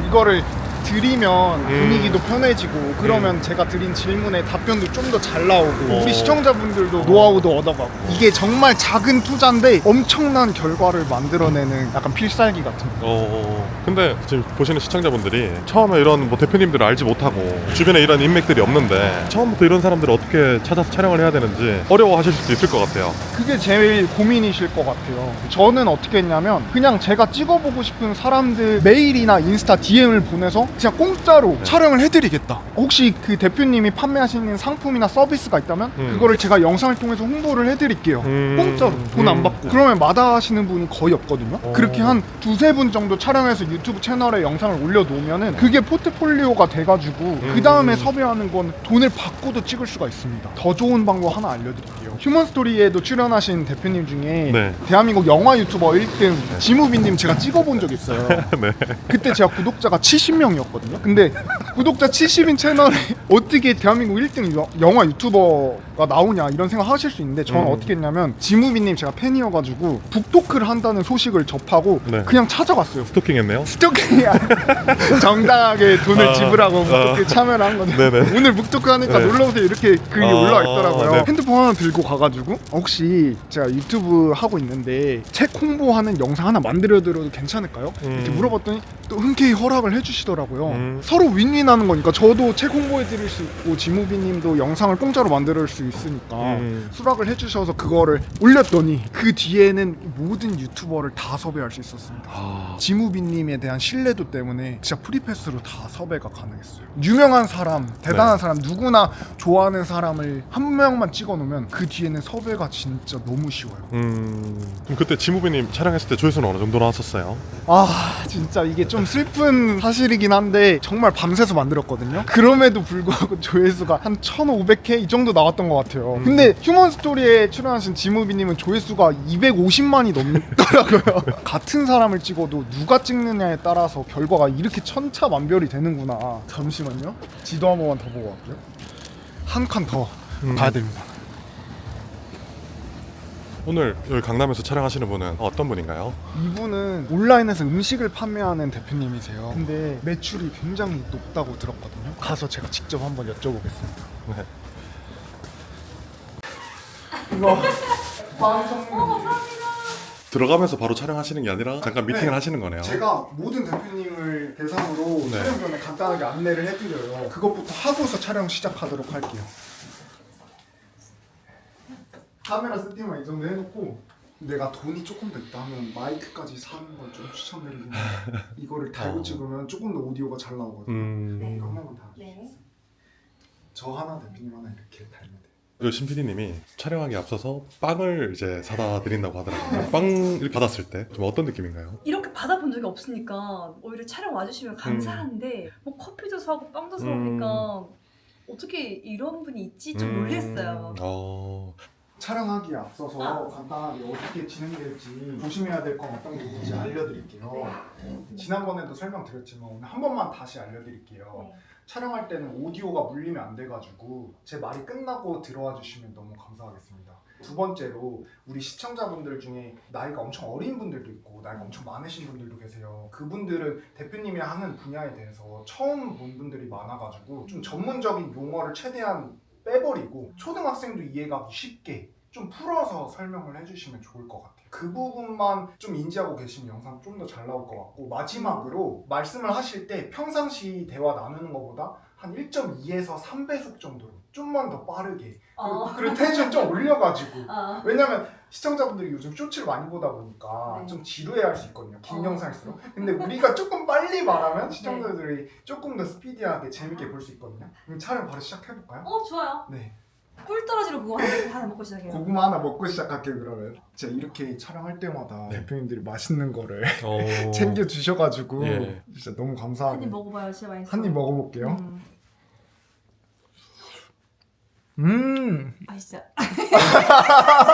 이거를 드리면 분위기도 편해지고 그러면 제가 드린 질문에 답변도 좀 더 잘 나오고 우리 시청자분들도 노하우도 얻어가고 이게 정말 작은 투자인데 엄청난 결과를 만들어내는 약간 필살기 같은 거. 근데 지금 보시는 시청자분들이 처음에 이런 뭐 대표님들을 알지 못하고 주변에 이런 인맥들이 없는데 처음부터 이런 사람들을 어떻게 찾아서 촬영을 해야 되는지 어려워하실 수도 있을 것 같아요. 그게 제일 고민이실 것 같아요. 저는 어떻게 했냐면 그냥 제가 찍어보고 싶은 사람들 메일이나 인스타 DM을 보내서 그냥 공짜로 촬영을 해드리겠다. 혹시 그 대표님이 판매하시는 상품이나 서비스가 있다면 그거를 제가 영상을 통해서 홍보를 해드릴게요. 공짜로 돈 안 받고. 그러면 마다하시는 분이 거의 없거든요. 그렇게 한 두세 분 정도 촬영해서 유튜브 채널에 영상을 올려놓으면은 그게 포트폴리오가 돼가지고 그 다음에 섭외하는 건 돈을 받고도 찍을 수가 있습니다. 더 좋은 방법 하나 알려드릴게요. 휴먼 스토리에도 출연하신 대표님 중에 대한민국 영화 유튜버 1등 지무빈님 제가 찍어본 적 있어요. 그때 제가 구독자가 70명이었거든요. 근데 구독자 70인 채널에 어떻게 대한민국 1등 영화 유튜버가 나오냐 이런 생각 하실 수 있는데 저는 어떻게 했냐면 지무비님 제가 팬이어가지고 북토크를 한다는 소식을 접하고 네. 그냥 찾아갔어요. 스토킹했네요. 스토킹이 아니라 정당하게 돈을 지불하고 북토크에 참여를 한 건데 네네. 오늘 북토크 하니까 네. 놀러오세요 이렇게 글이 올라와 있더라고요. 네. 핸드폰 하나 들고 가가지고 혹시 제가 유튜브 하고 있는데 책 홍보하는 영상 하나 만들어드려도 괜찮을까요? 이렇게 물어봤더니 또 흔쾌히 허락을 해주시더라고요. 서로 윈윈하는 거니까 저도 책 홍보해드릴 수 있고 지무비님도 영상을 공짜로 만들 수 있으니까 수락을 해주셔서 그거를 올렸더니 그 뒤에는 모든 유튜버를 다 섭외할 수 있었습니다. 지무비님에 대한 신뢰도 때문에 진짜 프리패스로 다 섭외가 가능했어요. 유명한 사람, 대단한 네. 사람, 누구나 좋아하는 사람을 한 명만 찍어놓으면 그 뒤에는 섭외가 진짜 너무 쉬워요. 그럼 그때 지무비님 촬영했을 때 조회수는 어느 정도 나왔었어요? 아 진짜 이게 좀 슬픈 사실이긴 한데 정말 밤새서 만들었거든요. 그럼에도 불구하고 조회수가 한 1500회 이 정도 나왔던 것 같아요. 근데 휴먼 스토리에 출연하신 지무비님은 조회수가 250만이 넘더라고요. 같은 사람을 찍어도 누가 찍느냐에 따라서 결과가 이렇게 천차만별이 되는구나. 잠시만요. 지도 한 번만 더 보고 갈게요. 한 칸 더 가야 됩니다. 오늘 여기 강남에서 촬영하시는 분은 어떤 분인가요? 이분은 온라인에서 음식을 판매하는 대표님이세요. 근데 매출이 굉장히 높다고 들었거든요. 가서 제가 직접 한번 여쭤보겠습니다. 네. 이거 완성. 들어가면서 바로 촬영하시는 게 아니라 잠깐 미팅을 네. 하시는 거네요. 제가 모든 대표님을 대상으로 네. 촬영 전에 간단하게 안내를 해드려요. 그것부터 하고서 촬영 시작하도록 할게요. 카메라 세팅만 이 정도 해놓고 내가 돈이 조금 더 있다 하면 마이크까지 사는 걸 좀 추천드리긴 해요. 이거를 달고 찍으면 조금 더 오디오가 잘 나오거든요. 이거 한 번만 달아주세요. 네. 저 하나, 대표님 하나 이렇게 달면 돼요. 그 신PD님이 촬영하기 앞서서 빵을 이제 사다 드린다고 하더라고요. 빵 이렇게 받았을 때 좀 어떤 느낌인가요? 이렇게 받아본 적이 없으니까 오히려 촬영 와주시면 감사한데 뭐 커피도 사고 빵도 사오니까 어떻게 이런 분이 있지 좀 놀랬어요. 촬영하기에 앞서서 간단하게 어떻게 진행될지 조심해야 될 건 어떤 게 있는지 알려드릴게요. 지난번에도 설명드렸지만 오늘 한 번만 다시 알려드릴게요. 네. 촬영할 때는 오디오가 물리면 안 돼가지고 제 말이 끝나고 들어와 주시면 너무 감사하겠습니다. 두 번째로 우리 시청자분들 중에 나이가 엄청 어린 분들도 있고 나이가 엄청 많으신 분들도 계세요. 그분들은 대표님이 하는 분야에 대해서 처음 본 분들이 많아가지고 좀 전문적인 용어를 최대한 빼버리고 초등학생도 이해가기 쉽게 좀 풀어서 설명을 해주시면 좋을 것 같아요. 그 부분만 좀 인지하고 계시면 영상 좀 더 잘 나올 것 같고 마지막으로 말씀을 하실 때 평상시 대화 나누는 것보다 한 1.2에서 3배속 정도로 좀만 더 빠르게 그리고 텐션 좀 올려가지고 왜냐면 시청자분들이 요즘 쇼츠를 많이 보다 보니까 네. 좀 지루해할 수 있거든요. 긴 영상일수록. 근데 우리가 조금 빨리 말하면 시청자들이 조금 더 스피디하게 재밌게 볼 수 있거든요. 그럼 촬영 바로 시작해볼까요? 좋아요. 네. 꿀 떨어지는 그거 하나 먹고 시작해요. 고구마 하나 먹고 시작할게요. 그러면 제가 이렇게 촬영할 때마다 네. 대표님들이 맛있는 거를 챙겨 주셔가지고 예. 진짜 너무 감사하게 한 입 먹어봐요. 진짜 맛있어. 한 입 먹어볼게요. 맛있죠?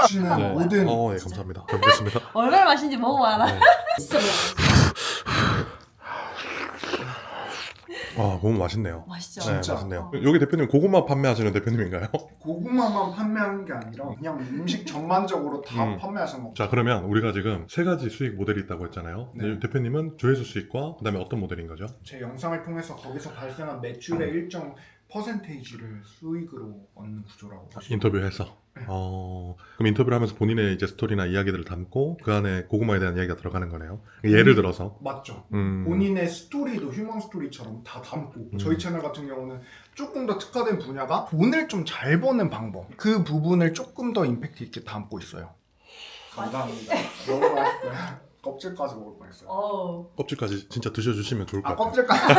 주시는 네. 모든 예, 감사합니다. 잘 먹겠습니다. 얼마나 맛있는지 먹어봐라. 네. 진짜 너무 맛있네요. 맛있죠? 네, 진짜. 맛있네요. 여기 대표님 고구마 판매하시는 대표님인가요? 고구마만 판매하는 게 아니라 그냥 음식 전반적으로 다 판매하시는 거. 자, 그러면 우리가 지금 세 가지 수익 모델이 있다고 했잖아요. 네. 대표님은 조회수 수익과 그다음에 어떤 모델인 거죠? 제 영상을 통해서 거기서 발생한 매출의 일정 퍼센테이지를 수익으로 얻는 구조라고 보시면 인터뷰해서. 네. 그럼 인터뷰를 하면서 본인의 이제 스토리나 이야기들을 담고 그 안에 고구마에 대한 이야기가 들어가는 거네요. 예를 들어서 맞죠. 음. 본인의 스토리도 휴먼 스토리처럼 다 담고 저희 채널 같은 경우는 조금 더 특화된 분야가 돈을 좀 잘 버는 방법 그 부분을 조금 더 임팩트 있게 담고 있어요. 감사합니다. 너무 맛있어요. 껍질까지 먹을 뻔했어요. 껍질까지 진짜 드셔주시면 좋을 것 같아요. 껍질까지.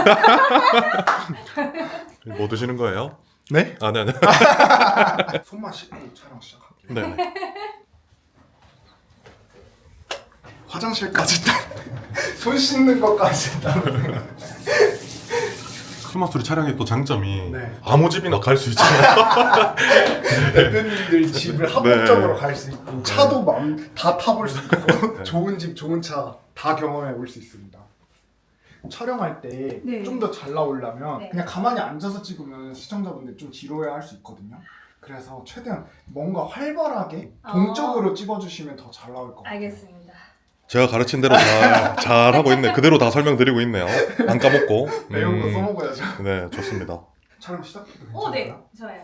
뭐 드시는 거예요? 네? 네. 손만 씻고 촬영 시작할게요. 네. 화장실까지 손 씻는 것까지 휴먼 스토리 촬영의 또 장점이 네. 아무 집이나 갈 수 있잖아요. 대표님들 집을 합법적으로 갈 수 있고 차도 다 타볼 수 있고 좋은 집 좋은 차 다 경험해 볼 수 있습니다. 촬영할 때 네. 좀 더 잘 나오려면 네. 그냥 가만히 앉아서 찍으면 시청자분들 좀 지루해 할 수 있거든요. 그래서 최대한 뭔가 활발하게 동적으로 찍어주시면 더 잘 나올 것 같아요. 알겠습니다. 제가 가르친 대로 잘 하고 있네. 그대로 다 설명드리고 있네요. 안 까먹고. 배운 거 써먹어야죠. 네, 좋습니다. 촬영 시작해도 괜찮아요? 오, 네, 좋아요.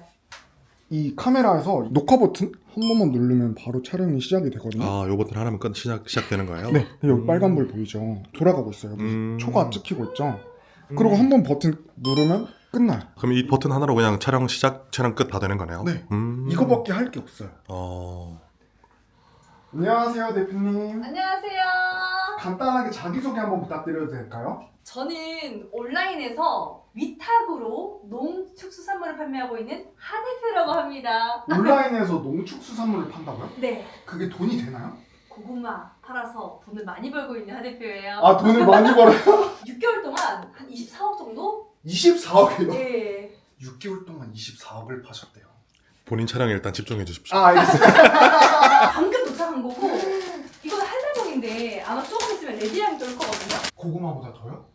이 카메라에서 녹화 버튼 한 번만 누르면 바로 촬영이 시작이 되거든요. 아, 요 버튼 하나면 시작되는 거예요? 네, 여기 빨간불 보이죠? 돌아가고 있어요. 여기 초가 찍히고 있죠? 그리고 한 번 버튼 누르면 끝나요. 그럼 이 버튼 하나로 그냥 촬영 시작, 촬영 끝 다 되는 거네요? 네. 이거밖에 할 게 없어요. 안녕하세요, 대표님. 안녕하세요. 간단하게 자기소개 한번 부탁드려도 될까요? 저는 온라인에서 위탁으로 농축수산물을 판매하고 있는 하 대표라고 합니다. 온라인에서 농축수산물을 판다고요? 네, 그게 돈이 되나요? 고구마 팔아서 돈을 많이 벌고 있는 하 대표예요. 아, 돈을 많이 벌어요? 6개월 동안 한 24억 정도? 24억이요? 네. 6개월 동안 24억을 파셨대요. 본인 촬영에 일단 집중해 주십시오. 아, 알겠습니다. 방금 도착한 거고 이거는 한달봉인데 아마 조금 있으면 레디향이 뜰 거거든요. 고구마보다 더요?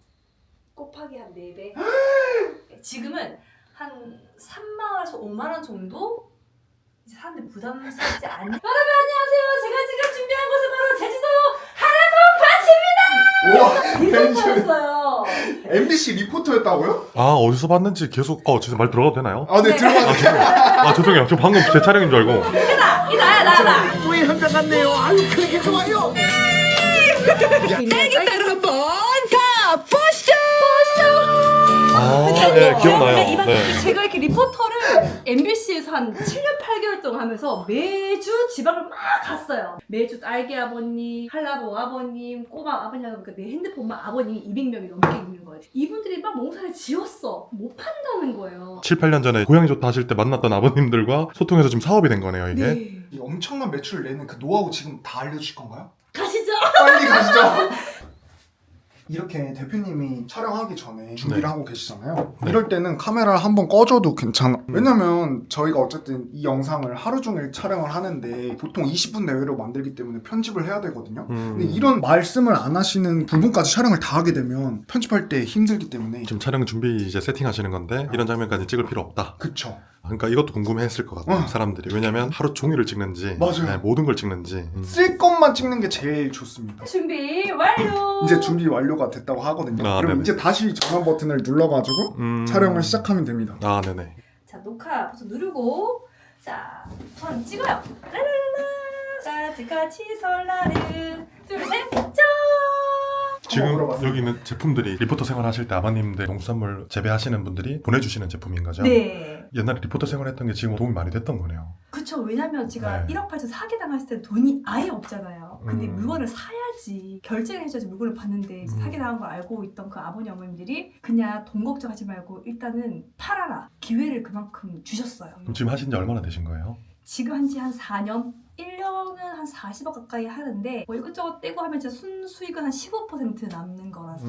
곱하기 한 4배. 지금은 한 3만원에서 5만원 정도? 이제 사람들이 부담스럽지 않은. 여러분 안녕하세요. 제가 지금 준비한 곳은 바로 제주도 하라봉 밭입니다. 우와, 리포터였어요. MBC 리포터였다고요? 아, 어디서 봤는지 계속, 진짜 말 들어가도 되나요? 아, 네, 네. 들어가세요. 죄송해요. 저 방금 제 촬영인 줄 알고. 나야. 왜 현장 같네요. 아유 그렇게 좋아요. 딸기따로 한번 가보시죠. 네, 기억나요. 네. 제가 이렇게 리포터를 MBC에서 한 7년 8개월 동안 하면서 매주 지방을 막 갔어요. 매주 딸기 아버님, 한라봉 아버님, 꼬마 아버님 하니까 내 핸드폰만 아버님이 200명이 넘게 있는 거예요. 이분들이 막 농사를 지었어. 못 판다는 거예요. 7, 8년 전에 고양이 좋다 하실 때 만났던 아버님들과 소통해서 지금 사업이 된 거네요, 이게. 네. 이 엄청난 매출을 내는 그 노하우 지금 다 알려주실 건가요? 가시죠. 빨리 가시죠. 이렇게 대표님이 촬영하기 전에 준비를 네. 하고 계시잖아요. 네. 이럴 때는 카메라를 한번 꺼줘도 괜찮아. 왜냐면 저희가 어쨌든 이 영상을 하루 종일 촬영을 하는데 보통 20분 내외로 만들기 때문에 편집을 해야 되거든요. 근데 이런 말씀을 안 하시는 부분까지 촬영을 다 하게 되면 편집할 때 힘들기 때문에. 지금 촬영 준비 이제 세팅하시는 건데 이런 장면까지 찍을 필요 없다. 그쵸. 그러니까 이것도 궁금해했을 것 같아요, 사람들이. 왜냐면 하루 종일을 찍는지, 맞아요. 네, 모든 걸 찍는지. 쓸 것만 찍는 게 제일 좋습니다. 준비 완료. 이제 준비 완료가 됐다고 하거든요. 아, 그럼 네네. 이제 다시 전원 버튼을 눌러가지고 촬영을 시작하면 됩니다. 아, 네네. 자, 녹화 버튼 누르고 자, 전 찍어요. 라라라라. 까지까지 설날은 둘셋 짠. 지금 물어봤어요. 여기 있는 제품들이 리포터 생활하실 때 아버님들 농수산물 재배하시는 분들이 보내주시는 제품인 거죠? 네. 옛날에 리포터 생활했던 게 지금 도움이 많이 됐던 거네요. 그쵸. 왜냐면 제가 네. 1억 8천 사기당했을 때 돈이 아예 없잖아요. 근데 음. 물건을 사야지. 결제를 해줘야지 물건을 받는데 사기당한 걸 알고 있던 그 아버님 어머님들이 그냥 돈 걱정하지 말고 일단은 팔아라. 기회를 그만큼 주셨어요. 그럼 지금 하신 지 얼마나 되신 거예요? 지금 한지 한 4년? 1년은 한 40억 가까이 하는데 뭐 이것저것 떼고 하면 진짜 순수익은 한 15% 남는 거라서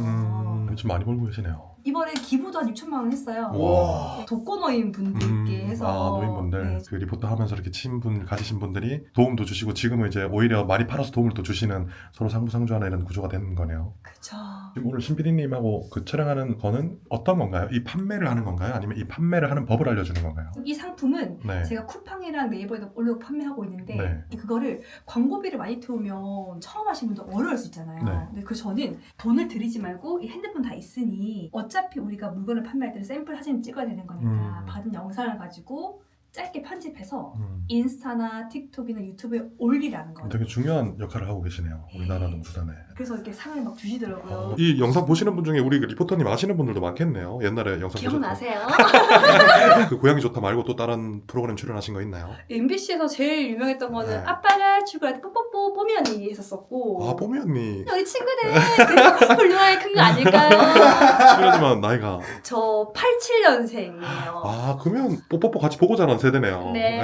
좀 많이 벌고 계시네요. 이번에 기부도 한 6천만 원 했어요. 와. 독거노인 분들께 해서 노인분들 네. 그 리포터 하면서 이렇게 친분 가지신 분들이 도움도 주시고 지금은 이제 오히려 많이 팔아서 도움을 또 주시는 서로 상부상조하는 이런 구조가 되는 거네요. 그쵸. 지금 오늘 신 PD님하고 그 촬영하는 거는 어떤 건가요? 이 판매를 하는 건가요? 아니면 이 판매를 하는 법을 알려주는 건가요? 이 상품은 네. 제가 쿠팡이랑 네이버에도 올려 판매하고 있는데 네. 그거를 광고비를 많이 태우면 처음 하시는 분들 어려울 수 있잖아요. 네. 근데 그 저는 돈을 들이지 말고 이 핸드폰 다 있으니 어차피 우리가 물건을 판매할 때는 샘플 사진을 찍어야 되는 거니까 받은 영상을 가지고 짧게 편집해서 인스타나 틱톡이나 유튜브에 올리라는 거예요. 되게 중요한 역할을 하고 계시네요. 우리나라 농수산에. 그래서 이렇게 상을 막 주시더라고요. 이 영상 보시는 분 중에 우리 그 리포터님 아시는 분들도 많겠네요. 옛날에 영상 기억나세요? 보셨던. 그 고양이 좋다 말고 또 다른 프로그램 출연하신 거 있나요? MBC에서 제일 유명했던 거는 네. 아빠가 출근할 때 뽀뽀뽀 뽀미 언니 했었었고 아, 뽀미 언니. 우리 친구들 그래서 훌륭하게 큰 거 아닐까요? 실례지만 나이가. 저 87년생이에요. 아, 그러면 뽀뽀뽀 같이 보고 자란 세대네요. 네.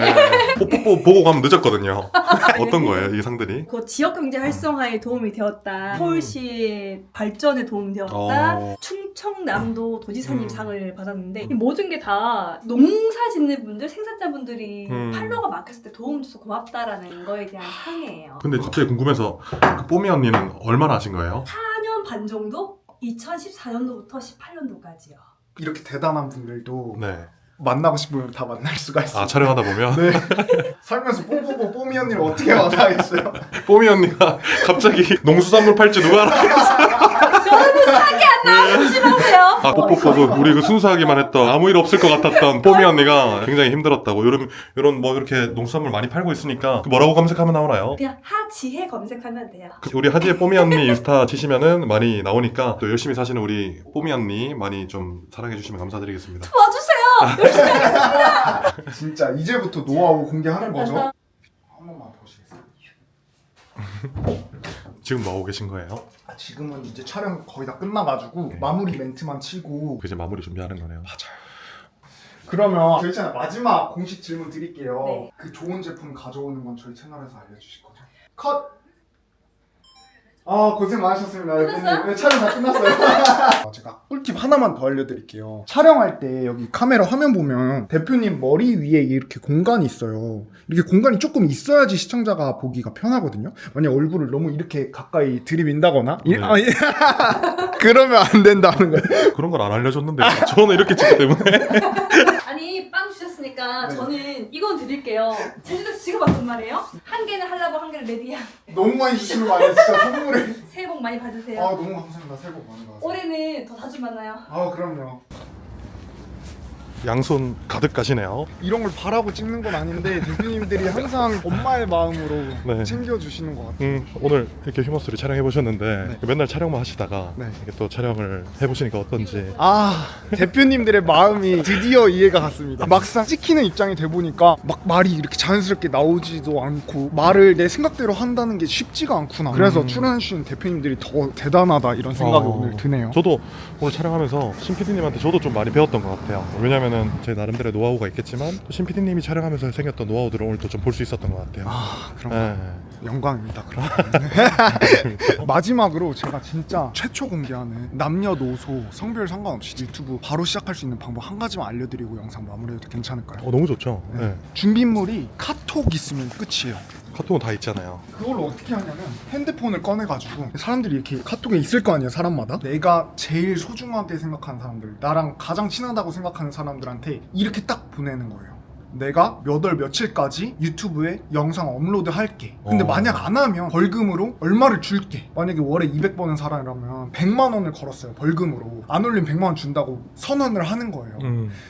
뽀뽀뽀 보고 가면 늦었거든요. 어떤 거예요, 이 상들이? 그 지역 경제 활성화에 도움이 되었다. 서울시의 발전에 도움이 되었다. 충청남도 도지사님 상을 받았는데 이 모든 게 다 농사 짓는 분들, 생산자분들이 팔로워가 막혔을 때 도움 줘서 고맙다라는 거에 대한 상이에요. 근데 갑자기 궁금해서 그 뽀미 언니는 얼마나 하신 거예요? 4년 반 정도 2014년도부터 18년도까지요. 이렇게 대단한 분들도 네. 만나고 싶으면 다 만날 수가 있어요. 아 촬영하다 보면 네. 살면서 뽀뽀뽀 뽀미 언니를 어떻게 만나겠어요? 뽀미 언니가 갑자기 농수산물 팔지 누가 알아? 여러분 사기 안 나와서 조심하세요. 아 뽀뽀뽀 우리 그 순수하기만 했던 아무 일 없을 것 같았던 뽀미 언니가 굉장히 힘들었다고. 요런 뭐 이렇게 농수산물 많이 팔고 있으니까 뭐라고 검색하면 나오나요? 그냥 하지혜 검색하면 돼요. 우리 하지의 뽀미 언니 인스타 치시면은 많이 나오니까 또 열심히 사시는 우리 뽀미 언니 많이 좀 사랑해 주시면 감사드리겠습니다. 도와주세요. 열심히 하겠습니다. 진짜 이제부터 노하우 공개하는 거죠? 한 번만 보시겠어요? 지금 뭐 하고 계신 거예요? 아, 지금은 이제 촬영 거의 다 끝나가지고 네. 마무리 멘트만 치고. 이제 마무리 준비하는 거네요. 그러면 저희 채널 마지막 공식 질문 드릴게요. 네. 그 좋은 제품 가져오는 건 저희 채널에서 알려주실 거죠? 컷! 아 고생 많으셨습니다. 끝났어요? 네, 촬영 다 끝났어요. 제가 꿀팁 하나만 더 알려드릴게요. 촬영할 때 여기 카메라 화면 보면 대표님 머리 위에 이렇게 공간이 있어요. 이렇게 공간이 조금 있어야지 시청자가 보기가 편하거든요. 만약 얼굴을 너무 이렇게 가까이 들이민다거나 네. 그러면 안 된다는 거예요. 그런 걸 안 알려줬는데 저는 이렇게 찍기 때문에. 아니 빵 주셨으니까 네. 저는 이건 드릴게요. 제주도에서 지금 왔단 말이에요. 한 개는 하려고 한 개는 레디한. 너무 많이 주시는 거 아니에요? 진짜 선물을. 새해 복 많이 받으세요. 아 너무 감사합니다. 새해 복 많이 받으세요. 올해는 더 자주 만나요. 아 그럼요. 양손 가득 가시네요. 이런 걸 바라고 찍는 건 아닌데 대표님들이 항상 엄마의 마음으로 네. 챙겨주시는 것 같아요. 오늘 이렇게 휴머스토리 촬영해 보셨는데 네. 맨날 촬영만 하시다가 네. 이렇게 또 촬영을 해보시니까 어떤지. 아 대표님들의 마음이 드디어 이해가 갔습니다. 막상 찍히는 입장이 돼 보니까 막 말이 이렇게 자연스럽게 나오지도 않고 말을 내 생각대로 한다는 게 쉽지가 않구나. 그래서 출연해 주신 대표님들이 더 대단하다 이런 생각이 오늘 드네요. 저도 오늘 촬영하면서 신 PD님한테 저도 좀 많이 배웠던 것 같아요. 왜냐면은 제 나름대로의 노하우가 있겠지만 또 신 PD님이 촬영하면서 생겼던 노하우들을 오늘 또 좀 볼 수 있었던 것 같아요. 아 그럼 네. 영광입니다. 그럼 마지막으로 제가 진짜 최초 공개하는 남녀노소 성별 상관없이 유튜브 바로 시작할 수 있는 방법 한 가지만 알려드리고 영상 마무리해도 괜찮을까요? 너무 좋죠. 네. 네. 준비물이 카톡 있으면 끝이에요. 카톡은 다 있잖아요. 그걸로 어떻게 하냐면 핸드폰을 꺼내가지고 사람들이 이렇게 카톡에 있을 거 아니에요. 사람마다 내가 제일 소중하게 생각하는 사람들, 나랑 가장 친하다고 생각하는 사람들한테 이렇게 딱 보내는 거예요. 내가 몇 월 며칠까지 유튜브에 영상 업로드 할게. 근데 만약 안 하면 벌금으로 얼마를 줄게. 만약에 월에 200번은 사람이라면 100만 원을 걸었어요. 벌금으로. 안 올리면 100만 원 준다고 선언을 하는 거예요.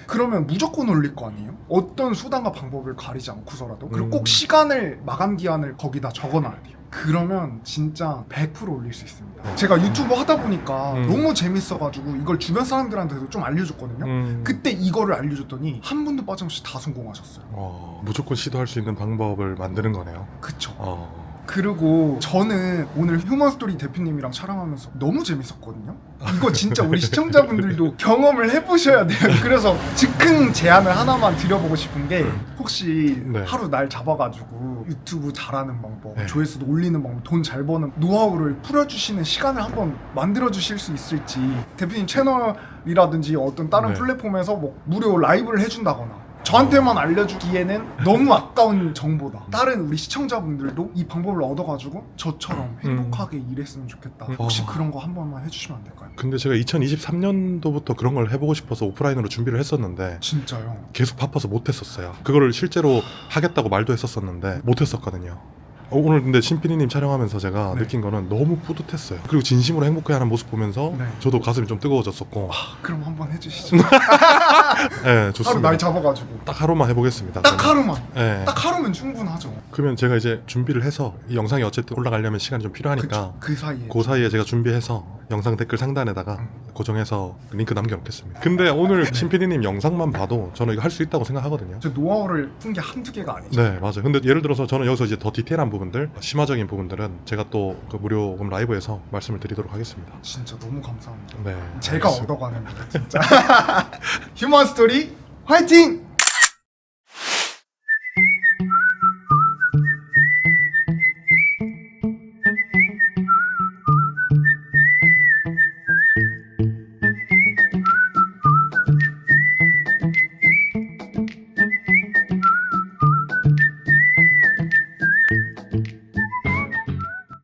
그러면 무조건 올릴 거 아니에요? 어떤 수단과 방법을 가리지 않고서라도. 그리고 꼭 시간을, 마감 기한을 거기다 적어놔야 돼요. 그러면 진짜 100% 올릴 수 있습니다. 제가 유튜브 하다 보니까 너무 재밌어가지고 이걸 주변 사람들한테도 좀 알려줬거든요. 그때 이거를 알려줬더니 한 분도 빠짐없이 다 성공하셨어요. 무조건 시도할 수 있는 방법을 만드는 거네요. 그쵸. 그리고 저는 오늘 휴먼스토리 대표님이랑 촬영하면서 너무 재밌었거든요. 이거 진짜 우리 시청자분들도 경험을 해보셔야 돼요. 그래서 즉흥 제안을 하나만 드려보고 싶은 게 혹시 네. 하루 날 잡아가지고 유튜브 잘하는 방법, 네. 조회수도 올리는 방법, 돈 잘 버는 노하우를 풀어주시는 시간을 한번 만들어주실 수 있을지. 대표님 채널이라든지 어떤 다른 네. 플랫폼에서 뭐 무료 라이브를 해준다거나 저한테만 알려주기에는 너무 아까운 정보다. 다른 우리 시청자분들도 이 방법을 얻어가지고 저처럼 행복하게 일했으면 좋겠다. 혹시 그런 거 한 번만 해주시면 안 될까요? 근데 제가 2023년도부터 그런 걸 해보고 싶어서 오프라인으로 준비를 했었는데 진짜요? 계속 바빠서 못했었어요. 그거를 실제로 하겠다고 말도 했었었는데 못했었거든요. 오늘 근데 신PD님 촬영하면서 제가 네. 느낀 거는 너무 뿌듯했어요. 그리고 진심으로 행복해하는 모습 보면서 네. 저도 가슴이 좀 뜨거워졌었고. 그럼 한번 해주시죠. 네, 좋습니다. 하루 날 잡아가지고 딱 하루만 해보겠습니다. 딱 그러면. 하루만. 네. 딱 하루면 충분하죠. 그러면 제가 이제 준비를 해서 이 영상이 어쨌든 올라가려면 시간이 좀 필요하니까 그 사이에 그 사이에 제가 준비해서 영상 댓글 상단에다가 고정해서 링크 남겨놓겠습니다. 근데 오늘 신PD님 영상만 봐도 저는 이거 할 수 있다고 생각하거든요. 저 노하우를 푼 게 한두 개가 아니죠. 네, 맞아요. 근데 예를 들어서 저는 여기서 이제 더 디테일한 부분들, 심화적인 부분들은 제가 또 그 무료금 라이브에서 말씀을 드리도록 하겠습니다. 진짜 너무 감사합니다. 네, 제가 알겠습니다. 얻어가는 거예요 진짜. 휴먼 스토리 화이팅!